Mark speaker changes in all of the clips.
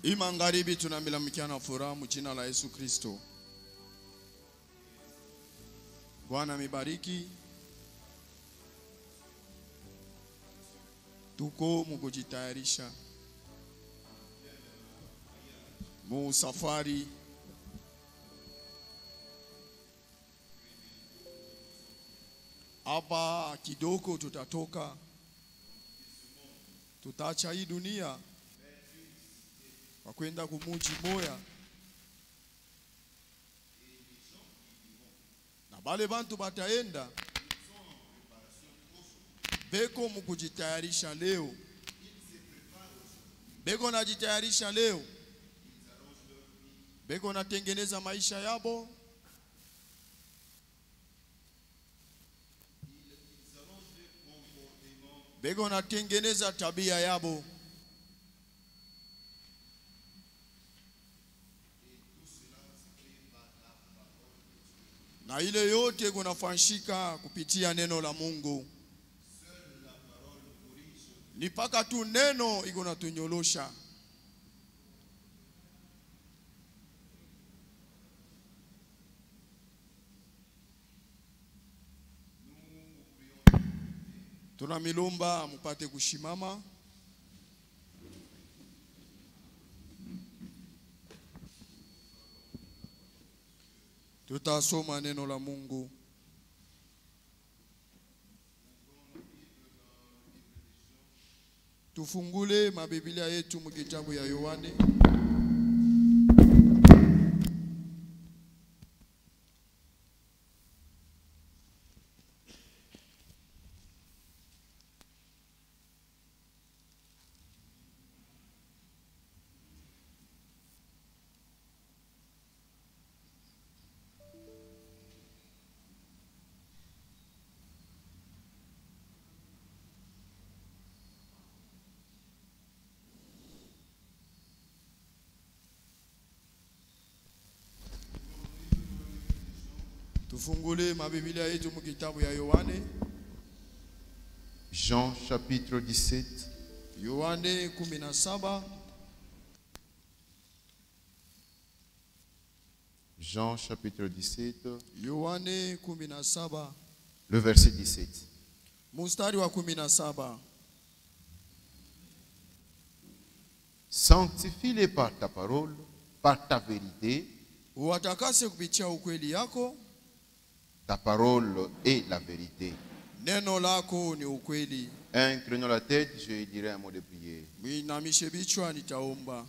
Speaker 1: Hii magharibi tunamilamikia na furaha mjina la Yesu Kristo. Bwana mibariki. Tuko mkujitayarisha mu safari hapa kidogo tutatoka, tutaacha hii dunia kwa kwenda kumuji moya, na bale bantu bataenda beko mukujitayarisha leo, beko najitayarisha leo, beko natengeneza maisha yabo, beko natengeneza tabia yabo, na ile yote kunafanyika kupitia neno la Mungu. Ni paka tu neno iko natunyolosha. Tunamilomba mupate kushimama. Tutasoma neno la Mungu. Tufungule mabiblia yetu mu kitabu ya Yohane. Tufungule mabiblia yetu mu kitabu ya Yohane.
Speaker 2: Jean chapitre 17.
Speaker 1: Yohane 17.
Speaker 2: Jean chapitre 17.
Speaker 1: Yohane 17.
Speaker 2: Le verset 17.
Speaker 1: Mustari wa 17.
Speaker 2: Sanctifie-les par ta parole, par ta vérité.
Speaker 1: Uwatakase kupitia ukweli yako.
Speaker 2: Ta parole est la vérité.
Speaker 1: Neno lako ni ukweli.
Speaker 2: Inclinons la tête, je dirai un mot de prière.
Speaker 1: Mwinamishe bichwa nitaomba.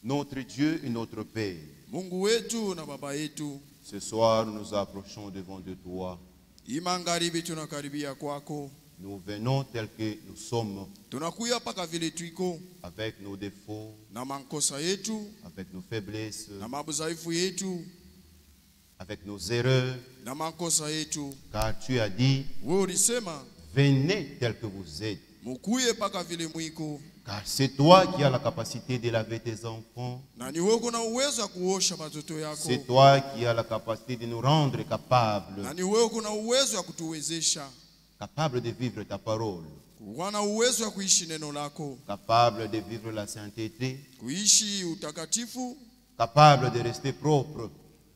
Speaker 2: Notre Dieu et notre Père,
Speaker 1: Mungu wetu na baba yetu,
Speaker 2: ce soir nous nous approchons devant de toi.
Speaker 1: Imangaribi tunakaribia kwako.
Speaker 2: Nous venons tel que nous sommes,
Speaker 1: Tunakuya paka vile tuiko,
Speaker 2: avec nos défauts,
Speaker 1: na mankosa yetu,
Speaker 2: avec nos faiblesses,
Speaker 1: na mabuzaifu yetu,
Speaker 2: avec nos erreurs,
Speaker 1: na mankosa yetu.
Speaker 2: car tu as dit,
Speaker 1: Wewe ulisema
Speaker 2: venez tel que vous êtes.
Speaker 1: mukuye paka vile mwiko,
Speaker 2: Car c'est toi qui as la capacité de laver tes enfants.
Speaker 1: na ni wewe kuna uwezo wa kuosha watoto yako,
Speaker 2: C'est toi qui as la capacité de nous rendre capables,
Speaker 1: na ni wewe kuna uwezo wa kutuwezesha,
Speaker 2: capables de vivre ta parole,
Speaker 1: wana uwezo wa kuishi neno lako,
Speaker 2: capables de vivre la sainteté,
Speaker 1: kuishi utakatifu,
Speaker 2: capables de rester propres,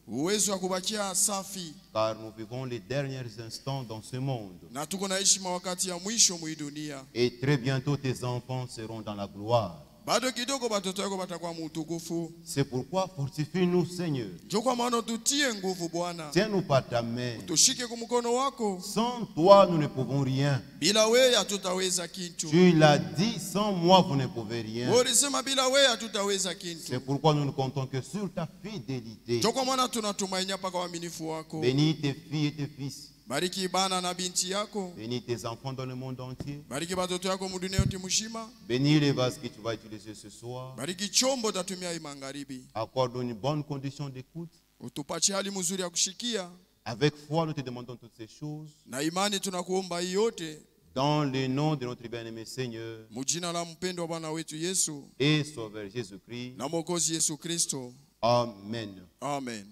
Speaker 1: uwezo wa kubakia safi,
Speaker 2: car nous vivons les derniers instants dans ce monde.
Speaker 1: na tuko naishi mawakati ya mwisho mwi dunia.
Speaker 2: Et très bientôt tes enfants seront dans la gloire.
Speaker 1: Bado kidogo watoto wako watakuwa mutukufu.
Speaker 2: C'est pourquoi fortifie-nous, Seigneur.
Speaker 1: Njoo kwa maana tutie nguvu Bwana.
Speaker 2: Tiens-nous par ta main.
Speaker 1: Tushike kwa mkono wako.
Speaker 2: Sans toi, nous ne pouvons rien.
Speaker 1: Bila wewe hatutaweza kitu.
Speaker 2: Tu l'as dit, sans moi, vous ne pouvez rien.
Speaker 1: Wewe ulisema bila wewe hatutaweza kitu.
Speaker 2: C'est pourquoi nous ne comptons que sur ta fidélité.
Speaker 1: Njoo kwa maana tunatumainia paka uaminifu wako.
Speaker 2: Bénis tes filles et tes fils.
Speaker 1: Bariki bana na binti yako.
Speaker 2: Bénis tes enfants dans le monde entier.
Speaker 1: Bariki watoto yako mudunia yote mshima.
Speaker 2: Bénis les vases que tu vas utiliser ce soir.
Speaker 1: Bariki chombo tatumia hii magharibi.
Speaker 2: Accorde une bonne condition d'écoute.
Speaker 1: Utupatie hali mzuri ya kushikia.
Speaker 2: Avec foi, nous te demandons toutes ces choses.
Speaker 1: Na imani tunakuomba hii yote.
Speaker 2: Dans le nom de notre bien-aimé Seigneur
Speaker 1: Mujina la mpendo wa Bwana wetu Yesu
Speaker 2: et Sauveur Jésus-Christ.
Speaker 1: na Mwokozi Yesu Kristo.
Speaker 2: Amen.
Speaker 1: Amen.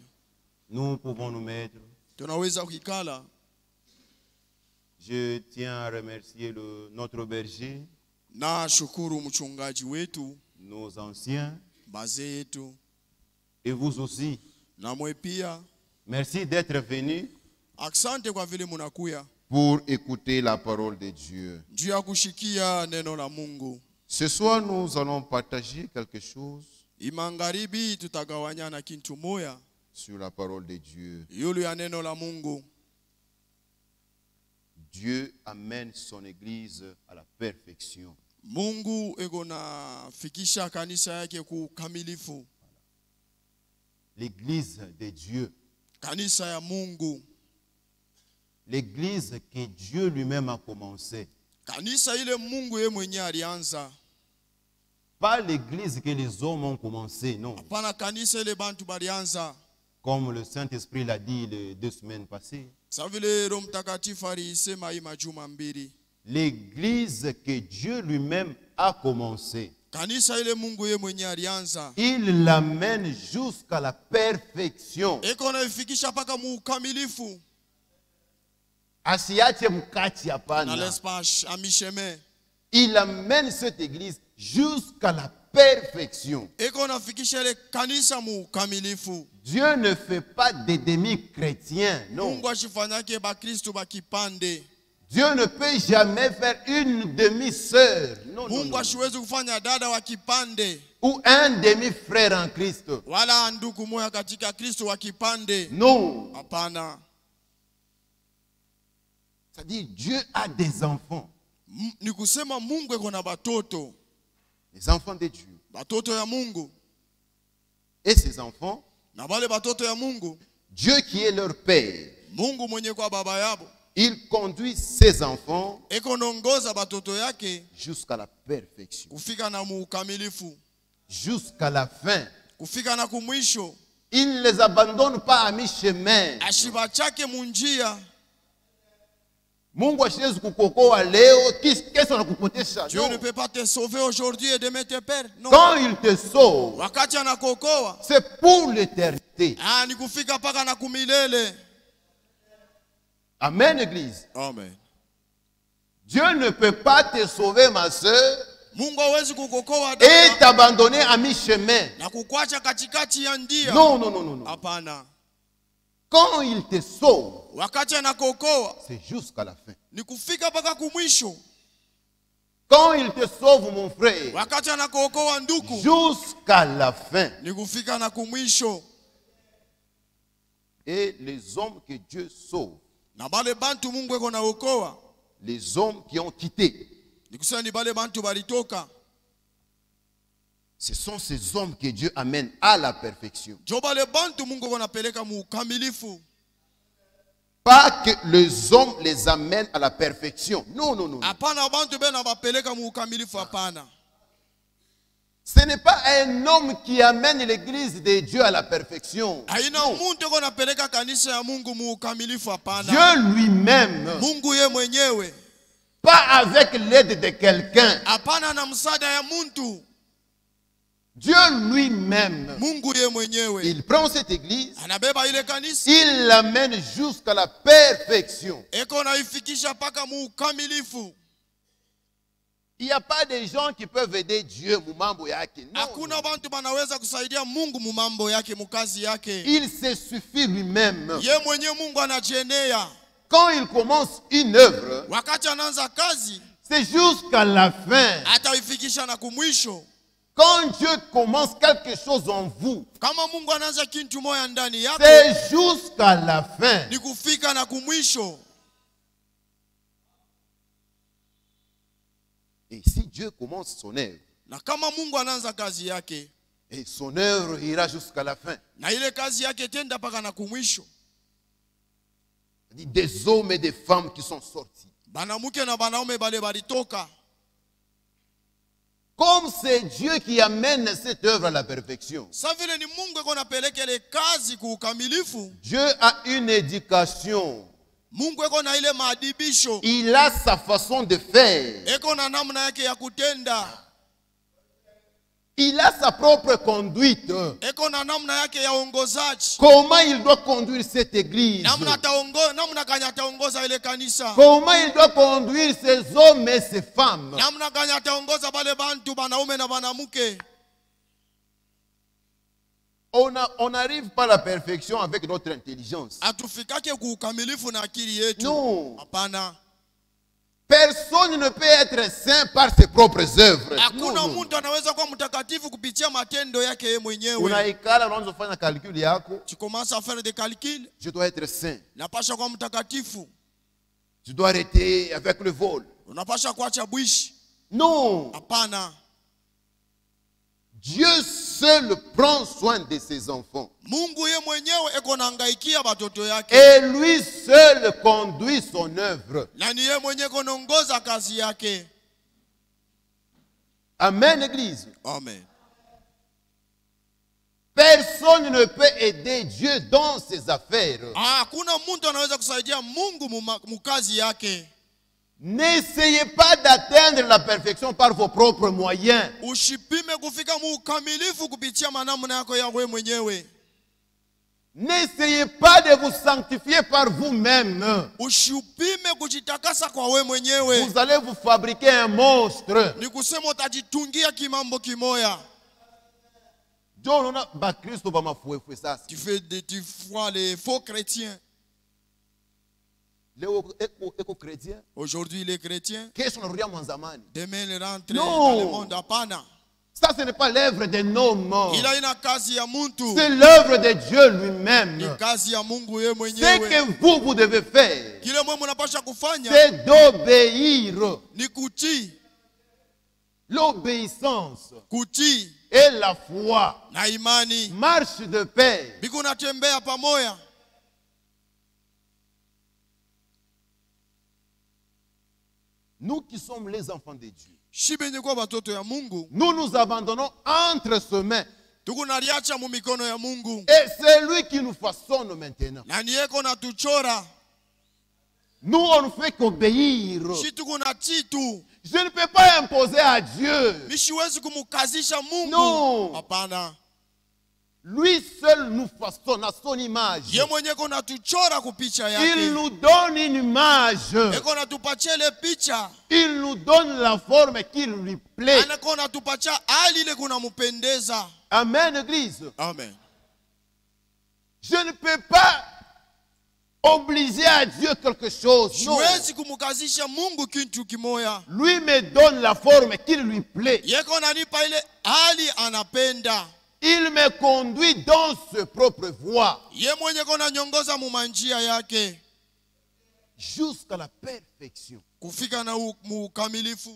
Speaker 2: Nous pouvons nous mettre.
Speaker 1: Tunaweza kukikala.
Speaker 2: Je tiens à remercier notre berger,
Speaker 1: Na shukuru mchungaji wetu,
Speaker 2: nos anciens,
Speaker 1: bazee yetu.
Speaker 2: Et vous aussi.
Speaker 1: Na mwe pia.
Speaker 2: Merci d'être venus
Speaker 1: Asante kwa vile munakuya.
Speaker 3: Pour écouter la parole de Dieu.
Speaker 1: Juu ya kushikia neno la Mungu.
Speaker 3: Ce soir, nous allons partager quelque chose
Speaker 1: Imangaribi tutagawanyana kintu moya
Speaker 3: sur la parole de Dieu.
Speaker 1: yulu ya neno la Mungu.
Speaker 2: Dieu amène son église à la perfection.
Speaker 1: Mungu ego na fikisha kanisa yake kukamilifu.
Speaker 2: L'église de Dieu.
Speaker 1: Kanisa ya Mungu.
Speaker 2: L'église que Dieu lui-même a commencé.
Speaker 1: Kanisa ile Mungu yeye mwenyewe alianza.
Speaker 2: Pas l'église que les hommes ont commencé, non.
Speaker 1: Hapana kanisa ile bantu balianza.
Speaker 2: Comme le Saint-Esprit l'a dit les 2 semaines passées.
Speaker 1: Sa vile Roho Mtakatifu alisema hii majuma mbili.
Speaker 2: L'église que Dieu lui-même a commencé.
Speaker 1: Kanisa ile Mungu yeye mwenyewe alianza.
Speaker 2: Il l'amène jusqu'à la perfection.
Speaker 1: Eko naifikisha paka mukamilifu.
Speaker 2: Asiache mkati
Speaker 1: Na
Speaker 2: hapana.
Speaker 1: l'espace amisheme.
Speaker 2: Il amène cette église jusqu'à la perfection.
Speaker 1: Eko nafikisha ile kanisa mukamilifu.
Speaker 2: Dieu ne fait pas des demi-chrétiens, non.
Speaker 1: Mungu ashifanyake ba Kristo bakipande.
Speaker 2: Dieu ne peut jamais faire une demi-sœur, non, non,
Speaker 1: Mungu
Speaker 2: non.
Speaker 1: ashiwezi kufanya dada wa kipande.
Speaker 2: Ou un demi-frère en Christ.
Speaker 1: Wala ndugu moya katika Kristo wa kipande.
Speaker 2: Non.
Speaker 1: Hapana.
Speaker 2: C'est-à-dire Dieu a des enfants.
Speaker 1: Ni kusema Mungu eko na batoto.
Speaker 2: Les enfants de Dieu.
Speaker 1: Batoto ya Mungu.
Speaker 2: Et ces enfants,
Speaker 1: Na wale batoto ya Mungu.
Speaker 2: Dieu qui est leur père,
Speaker 1: Mungu mwenye kwa baba yabo.
Speaker 2: il conduit ses enfants
Speaker 1: Eko nongoza batoto yake
Speaker 2: jusqu'à la perfection.
Speaker 1: kufika na mukamilifu.
Speaker 2: Jusqu'à la fin.
Speaker 1: Kufika na kumwisho.
Speaker 2: Il ne les abandonne pas à mi-chemin.
Speaker 1: Ashiba chake munjia.
Speaker 2: Mungu ashiwezi kukokoa leo, kesho anakupotesha.
Speaker 1: Dieu ne peut pas te sauver aujourd'hui et demain te perdre. Non.
Speaker 2: Quand il te sauve,
Speaker 1: Wakati anakokoa.
Speaker 2: c'est pour l'éternité.
Speaker 1: Ni kufika paka na kumilele.
Speaker 2: Amen, Église.
Speaker 1: Amen.
Speaker 2: Dieu ne peut pas te sauver, ma soeur,
Speaker 1: Mungu hawezi kukokoa
Speaker 2: et
Speaker 1: dada
Speaker 2: t'abandonner à mi-chemin.
Speaker 1: na kukwacha katikati ya ndia.
Speaker 2: Non, non, non, non, non.
Speaker 1: Hapana.
Speaker 2: Quand il te sauve,
Speaker 1: Wakati anakokoa
Speaker 2: c'est jusqu'à la fin.
Speaker 1: ni kufika paka kumwisho.
Speaker 2: Quand il te sauve, mon frère,
Speaker 1: Wakati anakokoa nduku
Speaker 2: jusqu'à la fin.
Speaker 1: ni kufika na kumwisho.
Speaker 2: Et les hommes que Dieu sauve,
Speaker 1: Na bale bantu Mungu eko na okoa.
Speaker 2: les hommes qui ont quitté,
Speaker 1: Ni kusema ni bale bantu balitoka.
Speaker 2: ce sont ces hommes que Dieu amène à la perfection.
Speaker 1: Jo bale bantu Mungu eko napeleka mukamilifu.
Speaker 2: Pas que les hommes les amènent à la perfection. Non, non, non, non.
Speaker 1: Hapana bantu bena bapeleka mukamilifu hapana.
Speaker 2: Ce n'est pas un homme qui amène l'église de Dieu à la perfection.
Speaker 1: Haina muntu eko napeleka kanisa ya Mungu mukamilifu hapana.
Speaker 2: Dieu lui-même,
Speaker 1: Mungu ye mwenyewe.
Speaker 2: pas avec l'aide de quelqu'un.
Speaker 1: Hapana na msaada ya muntu.
Speaker 2: Dieu lui-même,
Speaker 1: Mungu ye mwenyewe.
Speaker 2: il prend cette église,
Speaker 1: Anabeba ile kanisa.
Speaker 2: il l'amène jusqu'à la perfection.
Speaker 1: Eko naifikisha paka mukamilifu.
Speaker 2: Il n'y a pas de gens qui peuvent aider Dieu. Mumambo yake. Non,
Speaker 1: Hakuna
Speaker 2: non.
Speaker 1: bantu banaweza kusaidia Mungu mumambo yake mukazi yake.
Speaker 2: Il se suffit lui-même.
Speaker 1: Ye mwenye Mungu anajenea.
Speaker 2: Quand il commence une œuvre,
Speaker 1: Wakati anaanza kazi
Speaker 2: c'est jusqu'à la fin.
Speaker 1: ataifikisha na kumwisho.
Speaker 2: Quand Dieu commence quelque chose en vous,
Speaker 1: Kama Mungu anaanza kitu moya ndani yako
Speaker 2: c'est jusqu'à la fin.
Speaker 1: ni kufika na kumwisho.
Speaker 2: Et si Dieu commence son œuvre,
Speaker 1: Na kama Mungu anaanza kazi yake
Speaker 2: et son œuvre ira jusqu'à la fin.
Speaker 1: na ile kazi yake tenda paka na kumwisho.
Speaker 2: C'est-à-dire des hommes et des femmes qui sont sortis.
Speaker 1: Banamuke na banaume bale balitoka.
Speaker 2: Comme c'est Dieu qui amène cette œuvre à la perfection.
Speaker 1: Sa vile ni Mungu eko napeleka ile kazi kuukamilifu.
Speaker 2: Dieu a une éducation.
Speaker 1: Mungu eko na ile maadibisho.
Speaker 2: Il a sa façon de faire.
Speaker 1: Eko na namna yake ya kutenda.
Speaker 2: Il a sa propre conduite.
Speaker 1: Eko na namna yake ya ongozaji.
Speaker 2: Comment il doit conduire cette église?
Speaker 1: Namna gani ataongoza ile kanisa.
Speaker 2: Comment il doit conduire ces hommes et ces femmes?
Speaker 1: Namna gani ataongoza bale bantu banaume na banamuke.
Speaker 2: On n'arrive pas à la perfection avec notre intelligence.
Speaker 1: Hatufikake kuukamilifu na akili yetu.
Speaker 2: Non.
Speaker 1: Hapana.
Speaker 2: Personne ne peut être saint par ses propres œuvres.
Speaker 1: Hakuna mtu anaweza kuwa mtakatifu kupitia matendo yake yeye mwenyewe.
Speaker 2: Unaikala unaanza kufanya calcul yako.
Speaker 1: Tu commences à faire des calculs.
Speaker 2: Je dois être saint.
Speaker 1: Napasha kuwa mtakatifu.
Speaker 2: Je dois arrêter avec le vol.
Speaker 1: Unapasha kuacha bwishi.
Speaker 2: Non.
Speaker 1: Hapana.
Speaker 2: Dieu seul prend soin de ses enfants.
Speaker 1: Mungu yeye mwenyewe eko naangaikia watoto yake.
Speaker 2: Et lui seul conduit son œuvre.
Speaker 1: Na ni yeye mwenyewe konaongoza kazi yake.
Speaker 2: Amen, Église.
Speaker 1: Amen.
Speaker 2: Personne ne peut aider Dieu dans ses affaires.
Speaker 1: Hakuna mtu anaweza kusaidia Mungu mukazi yake.
Speaker 2: N'essayez pas d'atteindre la perfection par vos propres moyens.
Speaker 1: Ushipime kufika mukamilifu kupitia manamna yako ya wewe mwenyewe.
Speaker 2: N'essayez pas de vous sanctifier par vous-même.
Speaker 1: Ushipime kujitakasa kwa wewe mwenyewe.
Speaker 2: Vous allez vous fabriquer un monstre.
Speaker 1: Ni kusema utajitungia kimambo kimoya.
Speaker 2: Tu
Speaker 1: Tu vois les faux chrétiens.
Speaker 2: chrétiens.
Speaker 1: Aujourd'hui les chrétiens. Demain ils rentrent
Speaker 2: Non.
Speaker 1: dans le monde. Apana.
Speaker 2: Ça, ce n'est pas l'œuvre d'un homme.
Speaker 1: Il a une kazi ya muntu.
Speaker 2: C'est l'œuvre de Dieu lui-même.
Speaker 1: Ni kazi ya Mungu yeye
Speaker 2: Ce
Speaker 1: mwenyewe.
Speaker 2: que vous devez faire,
Speaker 1: Kile mwe mnapasha kufanya
Speaker 2: c'est d'obéir.
Speaker 1: ni kutii.
Speaker 2: L'obéissance
Speaker 1: Kutii
Speaker 2: et la foi
Speaker 1: na imani.
Speaker 2: marchent de pair.
Speaker 1: Biko natembea pamoja.
Speaker 2: Nous qui sommes les enfants de Dieu,
Speaker 1: Shibenye kwa watoto ya Mungu.
Speaker 2: nous nous abandonnons entre ses mains.
Speaker 1: Tukunaliacha mu mikono ya Mungu.
Speaker 2: Et c'est lui qui nous façonne maintenant.
Speaker 1: Na ni yeko natuchora.
Speaker 2: Nous, on ne fait qu'obéir.
Speaker 1: Shi tukunatii tu.
Speaker 2: Je ne peux pas imposer à Dieu.
Speaker 1: Mishiwezi kumukazisha Mungu.
Speaker 2: Non.
Speaker 1: Hapana.
Speaker 2: Lui seul nous façonne à son image.
Speaker 1: Ye mwenye kona tuchora kupicha
Speaker 2: Il
Speaker 1: yake.
Speaker 2: nous donne une image.
Speaker 1: Eko natupatia ile picha.
Speaker 2: Il nous donne la forme qui lui plaît.
Speaker 1: Anako natupatia hali ile kuna mupendeza.
Speaker 2: Amen, Église.
Speaker 1: Amen.
Speaker 2: Je ne peux pas obliger à Dieu quelque chose. Non.
Speaker 1: Siwezi kumukazisha Mungu kintu kimoya.
Speaker 2: Lui me donne la forme qui lui plaît.
Speaker 1: Yeko nanipa ile hali anapenda.
Speaker 2: Il me conduit dans ses propres voies.
Speaker 1: Ye mwenye kona nyongoza mumanjia yake.
Speaker 2: Jusqu'à la perfection.
Speaker 1: Kufika na mukamilifu.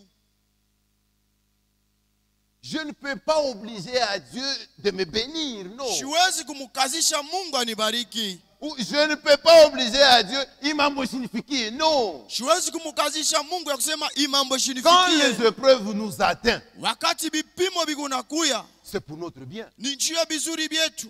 Speaker 2: Je ne peux pas obliger à Dieu de me bénir. Non.
Speaker 1: Siwezi kumukazisha Mungu anibariki.
Speaker 2: Ou je ne peux pas obliger à Dieu, il m'a signifié. Non.
Speaker 1: Siwezi kumukazisha Mungu ya kusema imambo
Speaker 2: Quand
Speaker 1: shinifikie.
Speaker 2: les épreuves nous atteignent,
Speaker 1: Wakati bipimo bikunakuya,
Speaker 2: c'est pour notre bien.
Speaker 1: ni njia bizuri byetu.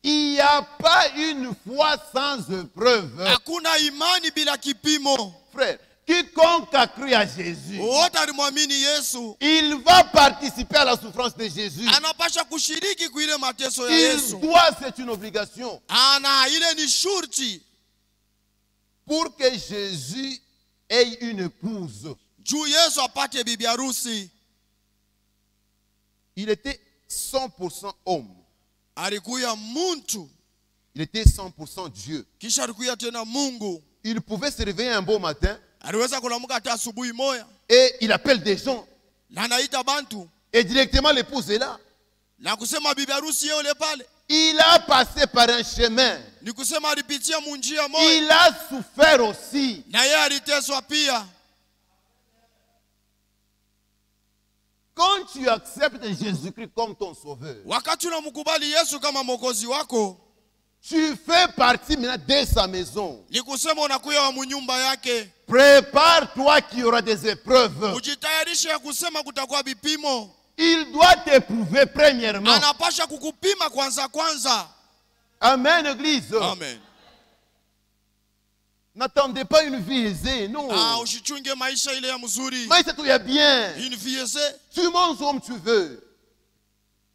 Speaker 2: Il n'y a pas une foi sans épreuve.
Speaker 1: Hakuna imani bila kipimo.
Speaker 2: Frère, quiconque a cru à Jésus,
Speaker 1: Wote alimwamini Yesu,
Speaker 2: il va participer à la souffrance de Jésus.
Speaker 1: anapasha kushiriki kuile mateso ya Yesu.
Speaker 2: Il doit, c'est une obligation.
Speaker 1: Ana ile ni shurti.
Speaker 2: Pour que Jésus ait une épouse,
Speaker 1: Juu Yesu apate bibi harusi.
Speaker 2: il était 100% homme.
Speaker 1: Alikuya muntu,
Speaker 2: Il était 100% Dieu.
Speaker 1: kisha alikuya tena Mungu.
Speaker 2: Il pouvait se réveiller un beau matin
Speaker 1: Aliweza kulamuka hata asubuhi moya.
Speaker 2: et il appelle des gens.
Speaker 1: Na anaita bantu.
Speaker 2: Et directement l'épouse est là.
Speaker 1: Na kusema bibi harusi yule pale.
Speaker 2: Il a passé par un chemin.
Speaker 1: Ni kusema alipitia munjia moya.
Speaker 2: Il a souffert aussi.
Speaker 1: Na yeye aliteswa pia.
Speaker 2: Quand tu acceptes Jésus-Christ comme ton sauveur,
Speaker 1: Wakati unamkubali Yesu kama mwokozi wako,
Speaker 2: tu fais partie maintenant de sa maison.
Speaker 1: ni kusema unakuya wa munyumba yake.
Speaker 2: Prépare-toi qu'il y aura des épreuves.
Speaker 1: Ujitayarishe ya kusema kutakuwa vipimo.
Speaker 2: Il doit t'éprouver premièrement.
Speaker 1: Anapasha kukupima kwanza.
Speaker 2: Amen, Église.
Speaker 1: Amen.
Speaker 2: N'attendez pas une vie aisée, non.
Speaker 1: Usichunge maisha ile ya mzuri.
Speaker 2: Mais c'est tout est bien.
Speaker 1: Une vie aisée.
Speaker 2: Tu manges comme tu veux.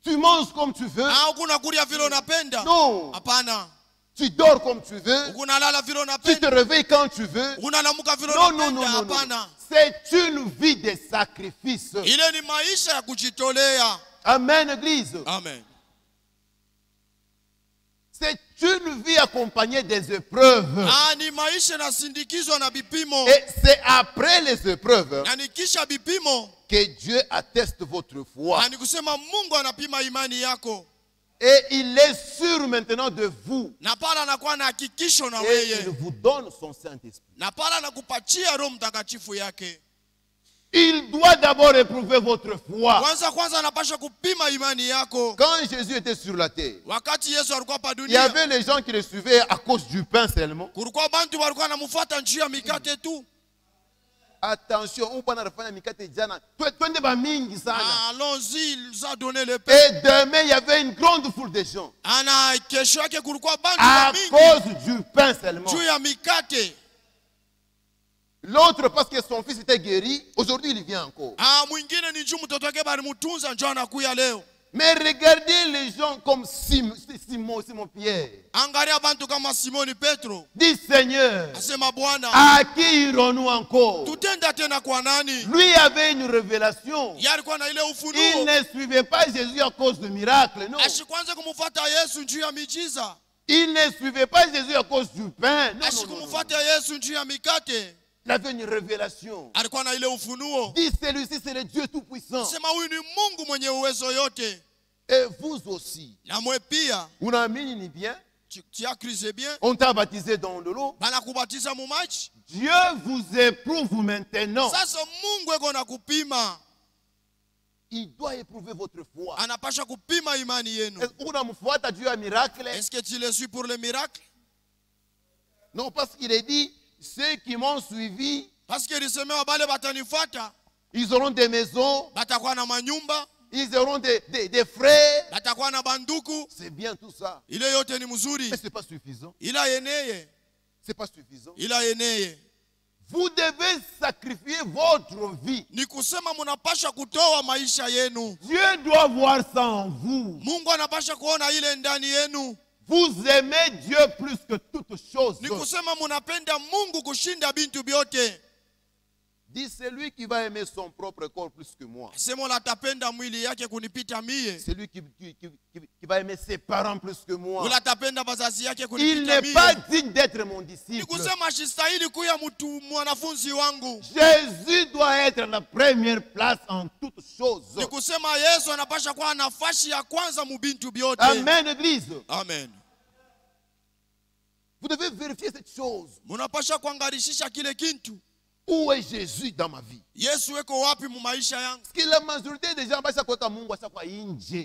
Speaker 2: Tu manges comme tu veux.
Speaker 1: Ukuna kulia vile unapenda.
Speaker 2: Non.
Speaker 1: Hapana.
Speaker 2: Tu dors comme tu veux.
Speaker 1: Ukuna lala vile
Speaker 2: Tu te
Speaker 1: unapenda.
Speaker 2: réveilles quand tu veux.
Speaker 1: Unalamuka vile
Speaker 2: Non, non,
Speaker 1: unapenda.
Speaker 2: non, non, non.
Speaker 1: Hapana.
Speaker 2: C'est une vie de sacrifice.
Speaker 1: Ile ni maisha ya kujitolea.
Speaker 2: Amen, Église.
Speaker 1: Amen.
Speaker 2: C'est une vie accompagnée des épreuves.
Speaker 1: Ni maisha inasindikizwa na vipimo.
Speaker 2: Et c'est après les épreuves
Speaker 1: Na nikisha vipimo,
Speaker 2: que Dieu atteste votre foi.
Speaker 1: ni kusema Mungu anapima imani yako.
Speaker 2: Et il est sûr maintenant de vous.
Speaker 1: Na pala anakuwa na hakikisho na
Speaker 2: Et il
Speaker 1: wewe.
Speaker 2: vous donne son Saint-Esprit.
Speaker 1: Na pala anakupatia Roho Mtakatifu yake.
Speaker 2: Il doit d'abord éprouver votre foi.
Speaker 1: Kwanza anapasha kupima imani yako.
Speaker 2: Quand Jésus était sur la terre,
Speaker 1: Wakati Yesu alikuwa pa
Speaker 2: il y
Speaker 1: dunia,
Speaker 2: avait les gens qui le suivaient à cause du pain seulement.
Speaker 1: kulikuwa bantu walikuwa wanamfuata njia mikate tu.
Speaker 2: Attention, on va faire mikate jana. Twende ba mingi sana.
Speaker 1: Allons-y, il nous a donné le pain.
Speaker 2: Et demain, il y avait une grande foule de gens.
Speaker 1: Ana kesho yake kulikuwa bantu
Speaker 2: À
Speaker 1: mingi
Speaker 2: cause du pain seulement.
Speaker 1: juu ya mikate.
Speaker 2: L'autre, parce que son fils était guéri, aujourd'hui il vient encore.
Speaker 1: Mwingine ni juu mtoto wake balimutunza njoo anakuya leo.
Speaker 2: Mais regardez les gens comme Simon Pierre.
Speaker 1: Angalia bantu kama Simoni Petro.
Speaker 2: Dis Seigneur,
Speaker 1: Asema Bwana,
Speaker 2: à qui irons-nous encore?
Speaker 1: tutenda tena kwa nani?
Speaker 2: Lui avait une révélation.
Speaker 1: Yeye alikuwa na ile
Speaker 2: Il
Speaker 1: ufunuo.
Speaker 2: ne suivait pas Jésus à cause de miracles, non.
Speaker 1: Ashikwanze kumfuata Yesu njuu ya miujiza.
Speaker 2: Il ne suivait pas Jésus à cause du pain. Non, non, non, non.
Speaker 1: Ashikumfuata Yesu njuu ya mikate.
Speaker 2: Il avait une révélation.
Speaker 1: Alikuwa na ile ufunuo.
Speaker 2: Dis celui-ci, c'est le Dieu Tout-Puissant.
Speaker 1: Sema huyu ni Mungu mwenye uwezo yote.
Speaker 2: Et vous aussi.
Speaker 1: Na mwe pia,
Speaker 2: Unaamini ni bien?
Speaker 1: tu as crisé bien.
Speaker 2: On t'a baptisé dans de l'eau.
Speaker 1: Bana kubatiza mu maji.
Speaker 2: Dieu vous éprouve maintenant.
Speaker 1: Sasa Mungu eko na kupima.
Speaker 2: Il doit éprouver votre foi.
Speaker 1: Anapasha kupima imani yenu.
Speaker 2: Unamfuata Dieu à miracle?
Speaker 1: Est-ce que tu le suis pour le miracle?
Speaker 2: Non, parce qu'il est dit, ceux qui m'ont suivi,
Speaker 1: Parce que lisemewa bale batanifuata,
Speaker 2: ils auront des maisons,
Speaker 1: batakuwa na manyumba,
Speaker 2: ils auront des frères.
Speaker 1: batakuwa na banduku.
Speaker 2: C'est bien tout ça.
Speaker 1: Ile yote ni mzuri.
Speaker 2: Mais ce n'est pas suffisant.
Speaker 1: Ila yeneye,
Speaker 2: Ce n'est pas suffisant.
Speaker 1: ila yeneye.
Speaker 2: Vous devez sacrifier votre vie.
Speaker 1: Ni kusema munapasha kutoa maisha yenu.
Speaker 2: Dieu doit voir ça en vous.
Speaker 1: Mungu anapasha kuona ile ndani yenu.
Speaker 2: Vous aimez Dieu plus que toute chose.
Speaker 1: Ni kusema munapenda Mungu kushinda bintu byote.
Speaker 2: Dis celui qui va aimer son propre corps plus que moi.
Speaker 1: Sema unatapenda mwili yake kunipita mie.
Speaker 2: Celui qui va aimer ses parents plus que moi.
Speaker 1: Unatapenda bazazi yake
Speaker 2: Il
Speaker 1: kunipita
Speaker 2: n'est pas
Speaker 1: mie.
Speaker 2: digne d'être mon
Speaker 1: Ni
Speaker 2: disciple.
Speaker 1: kusema shistahili kuya mwanafunzi wangu.
Speaker 2: Jésus doit être la première place en toutes choses.
Speaker 1: Ni kusema Yesu anapasha kuwa nafasi ya kwanza mu bintu byote.
Speaker 2: Amen, Église.
Speaker 1: Amen.
Speaker 2: Vous devez vérifier cette chose.
Speaker 1: Munapasha kuangalishisha kile kintu.
Speaker 2: Où est Jésus dans ma vie?
Speaker 1: Yesu weko wapi mu maisha yangu?
Speaker 2: Parce que la majorité des gens basa kweka Mungu asa kwa inje.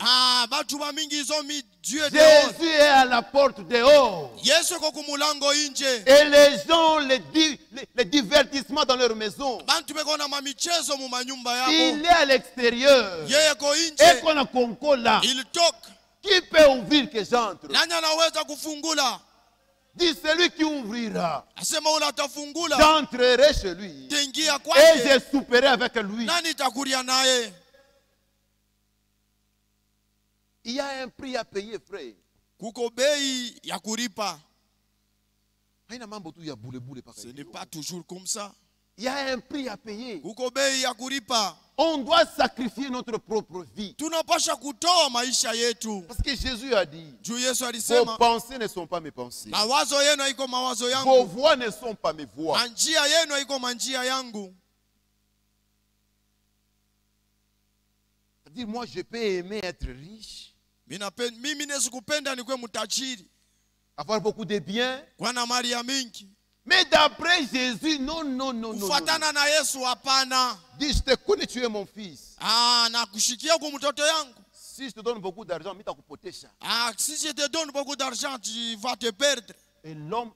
Speaker 1: Batu ba mingi izo mi Dieu dehors.
Speaker 2: Jésus est à la porte dehors.
Speaker 1: Yesu ko kumulango inje.
Speaker 2: Et les gens les divertissements dans leur maison.
Speaker 1: Bantu beko na mamichezo mu manyumba yabo.
Speaker 2: Il est à l'extérieur.
Speaker 1: Yeye ko
Speaker 2: Et
Speaker 1: inje.
Speaker 2: qu'on a concours là.
Speaker 1: Il toque.
Speaker 2: Qui peut ouvrir que j'entre?
Speaker 1: Nani anaweza kufungula?
Speaker 2: Dis celui qui ouvrira.
Speaker 1: Asema ula atafungula.
Speaker 2: J'entrerai chez lui.
Speaker 1: Tengia
Speaker 2: Et
Speaker 1: kwake.
Speaker 2: je souperai avec lui.
Speaker 1: Nani takuria naye?
Speaker 2: Il y a un prix à payer, frère.
Speaker 1: Kuko bei ya kuripa.
Speaker 2: Haina mambo tu ya bule paka
Speaker 1: Ce
Speaker 2: hiyo.
Speaker 1: n'est pas toujours comme ça.
Speaker 2: Il y a un prix à payer.
Speaker 1: Kuko bei ya kuripa.
Speaker 2: On doit sacrifier notre propre vie.
Speaker 1: Tunapasha kutoa maisha yetu.
Speaker 2: Parce que Jésus a dit,
Speaker 1: Juu Yesu
Speaker 2: vos
Speaker 1: alisema
Speaker 2: pensées ne sont pas mes pensées.
Speaker 1: mawazo yenu haiko mawazo
Speaker 2: Vos
Speaker 1: yangu.
Speaker 2: voix ne sont pas mes voix.
Speaker 1: Manjia yenu haiko manjia yangu.
Speaker 2: C'est-à-dire, moi, je peux aimer être riche,
Speaker 1: Mimi nesikupenda nikwe mtajiri.
Speaker 2: avoir beaucoup de biens.
Speaker 1: Kwa na mali ya mingi.
Speaker 2: Mais d'après Jésus, non, non, non, non, non.
Speaker 1: Kufuatana na Yesu hapana.
Speaker 2: Dis, je te connais, tu es mon fils.
Speaker 1: Na kushikia kwa mtoto yangu.
Speaker 2: Si je te donne beaucoup d'argent, mita kupotesha.
Speaker 1: Si je te donne beaucoup d'argent, tu vas te perdre.
Speaker 2: Et l'homme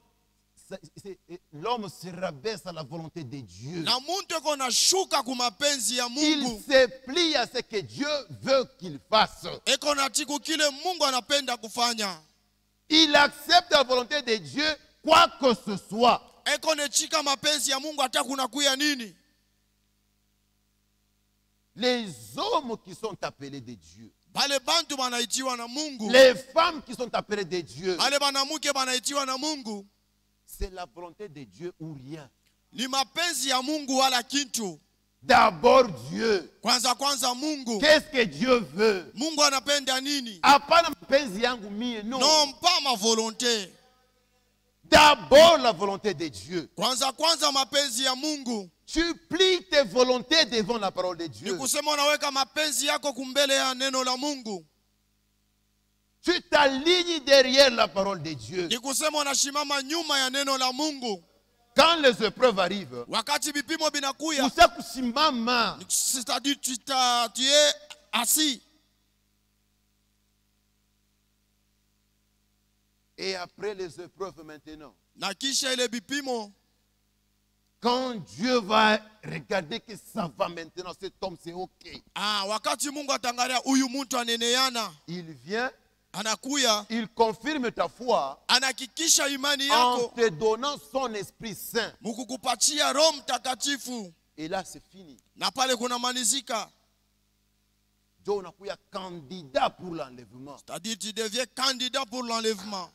Speaker 2: se rabaisse à la volonté de Dieu.
Speaker 1: Na muntu eko na shuka ku mapenzi ya
Speaker 2: Il
Speaker 1: Mungu.
Speaker 2: se plie à ce que Dieu veut qu'il fasse.
Speaker 1: Eko na tiku kile Mungu anapenda kufanya.
Speaker 2: Il accepte la volonté de Dieu, quoi que ce soit.
Speaker 1: Eko ne chika mapenzi ya Mungu hata kuna kuya nini.
Speaker 2: Les hommes qui sont appelés de Dieu,
Speaker 1: Bale bantu banaitiwa na Mungu.
Speaker 2: les femmes qui sont appelées de Dieu,
Speaker 1: Bale banamuke banaitiwa na Mungu.
Speaker 2: c'est la volonté de Dieu ou rien.
Speaker 1: Ni mapenzi ya Mungu wala kintu.
Speaker 2: D'abord Dieu.
Speaker 1: Kwanza Mungu.
Speaker 2: Qu'est-ce que Dieu veut?
Speaker 1: Mungu anapenda nini?
Speaker 2: Hapana mapenzi yangu mie, non.
Speaker 1: Non, pas ma volonté.
Speaker 2: D'abord la volonté de Dieu.
Speaker 1: Kwanza mapenzi ya Mungu.
Speaker 2: Tu plies tes volontés devant la parole de
Speaker 1: Ni
Speaker 2: Dieu.
Speaker 1: kusema unaweka mapenzi yako kumbele ya neno la Mungu.
Speaker 2: Tu t'alignes derrière la parole de Dieu.
Speaker 1: Ni kusema unashimama nyuma ya neno la Mungu.
Speaker 2: Quand les épreuves arrivent,
Speaker 1: Wakati vipimo binakuya,
Speaker 2: usa kusimama.
Speaker 1: c'est-à-dire tu es assis.
Speaker 2: Et après les épreuves maintenant,
Speaker 1: Na kisha ile vipimo,
Speaker 2: quand Dieu va regarder que ça va maintenant, cet homme c'est ok.
Speaker 1: wakati Mungu atangalia huyu mtu aneneana,
Speaker 2: Il vient,
Speaker 1: anakuya,
Speaker 2: il confirme ta foi
Speaker 1: anahakikisha imani
Speaker 2: en
Speaker 1: yako,
Speaker 2: te donnant son Esprit Saint.
Speaker 1: mukukupatia Roho Mtakatifu,
Speaker 2: Et là c'est fini.
Speaker 1: na pale kuna manizika.
Speaker 2: Dieu unakuya candidat pour l'enlèvement.
Speaker 1: C'est-à-dire tu deviens candidat pour l'enlèvement.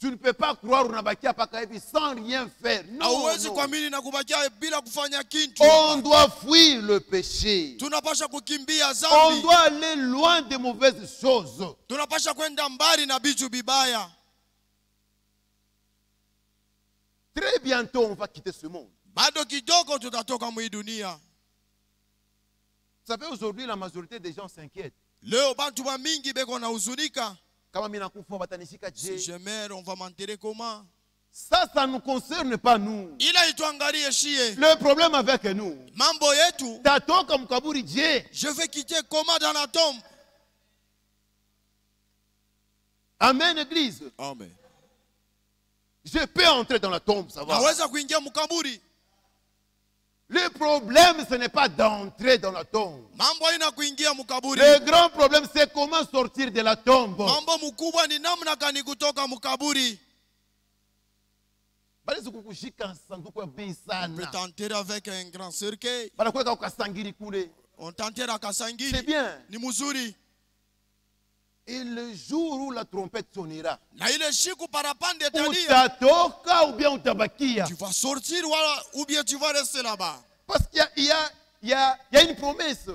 Speaker 2: Tu ne peux pas croire unabakia paka hivi sans rien faire. Non,
Speaker 1: Hauwezi
Speaker 2: non.
Speaker 1: kuamini na kubakia bila kufanya kitu.
Speaker 2: On doit fuir le péché.
Speaker 1: Tunapasha kukimbia
Speaker 2: On
Speaker 1: dhambi.
Speaker 2: doit aller loin des mauvaises choses.
Speaker 1: Tunapasha kwenda mbali na vitu vibaya.
Speaker 2: Très bientôt, on va quitter ce monde.
Speaker 1: Bado kidogo tutatoka mwi dunia.
Speaker 2: Vous savez, aujourd'hui, la majorité des gens s'inquiètent.
Speaker 1: Leo bantu ba mingi beko na huzunika.
Speaker 2: Kama mimi nakufa watanishika
Speaker 1: Si
Speaker 2: je.
Speaker 1: je meurs, on va m'enterrer comment?
Speaker 2: Ça ne nous concerne pas nous.
Speaker 1: Ila ituangalie shie.
Speaker 2: Le problème avec nous,
Speaker 1: Mambo yetu,
Speaker 2: tatoka mkaburi je.
Speaker 1: je vais quitter comment dans la tombe?
Speaker 2: Amen, église.
Speaker 1: Amen.
Speaker 2: Je peux entrer dans la tombe, ça va.
Speaker 1: Naweza kuingia mkaburi.
Speaker 2: Le problème, ce n'est pas d'entrer dans la tombe.
Speaker 1: Mambo haina kuingia mkaburi.
Speaker 2: Le grand problème, c'est comment sortir de la tombe.
Speaker 1: Mambo mkubwa ni namna gani kutoka mkaburi.
Speaker 2: Balizi kukushika sanduku ya bei
Speaker 1: On peut
Speaker 2: sana.
Speaker 1: t'enterrer avec un grand cercueil.
Speaker 2: Banakuweka ukasangiri kule.
Speaker 1: On t'enterre à
Speaker 2: C'est
Speaker 1: Kasangiri.
Speaker 2: bien.
Speaker 1: Ni mzuri.
Speaker 2: Et le jour où la trompette sonnera,
Speaker 1: Na ile shiku parapande italia.
Speaker 2: utatoka ou bien utabakia.
Speaker 1: Tu vas sortir ou bien tu vas rester là-bas.
Speaker 2: Parce qu'il y a une promesse.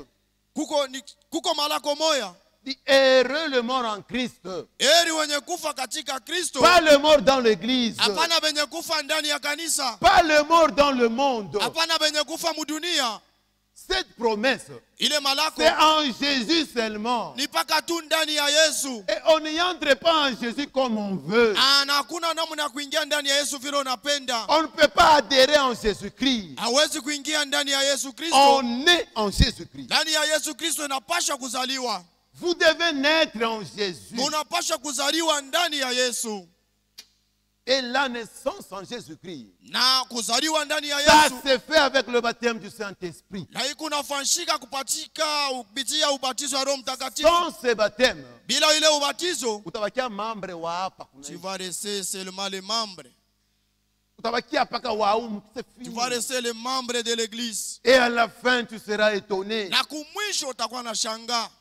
Speaker 1: Kuko malako moya.
Speaker 2: Dit heureux le mort en Christ.
Speaker 1: Heri wenye kufa katika Kristo.
Speaker 2: Pas le mort dans l'église.
Speaker 1: Hapana benye kufa ndani ya kanisa.
Speaker 2: Pas le mort dans le monde.
Speaker 1: Hapana benye kufa mudunia.
Speaker 2: Cette promesse,
Speaker 1: Ile malako
Speaker 2: c'est en Jésus seulement.
Speaker 1: ni paka tu ndani ya Yesu.
Speaker 2: Et on n'y entre pas en Jésus comme on veut.
Speaker 1: Na hakuna namna ya kuingia ndani ya Yesu vile unapenda.
Speaker 2: On ne peut pas adhérer en Jésus-Christ.
Speaker 1: Hawezi kuingia ndani ya Yesu Kristo.
Speaker 2: On est en Jésus-Christ.
Speaker 1: Ndani ya Yesu Kristo inapasha kuzaliwa.
Speaker 2: Vous devez naître en Jésus.
Speaker 1: Unapasha kuzaliwa ndani ya Yesu.
Speaker 2: Et la naissance en Jésus-Christ,
Speaker 1: Na kuzaliwa ndani ya
Speaker 2: ça
Speaker 1: Yesu.
Speaker 2: se fait avec le baptême du Saint-Esprit.
Speaker 1: Na ikunafanyika kupitia ubatizo wa Roho Mtakatifu.
Speaker 2: Sans ce baptême,
Speaker 1: Bila ile ubatizo,
Speaker 2: utabakia membre wa hapa.
Speaker 1: tu vas rester seulement les membres.
Speaker 2: Utabakia paka wa humu, c'est
Speaker 1: Tu
Speaker 2: fini.
Speaker 1: vas rester les membres de l'église.
Speaker 2: Et à la fin, tu seras étonné.
Speaker 1: Na kumwisho utakuwa na shanga.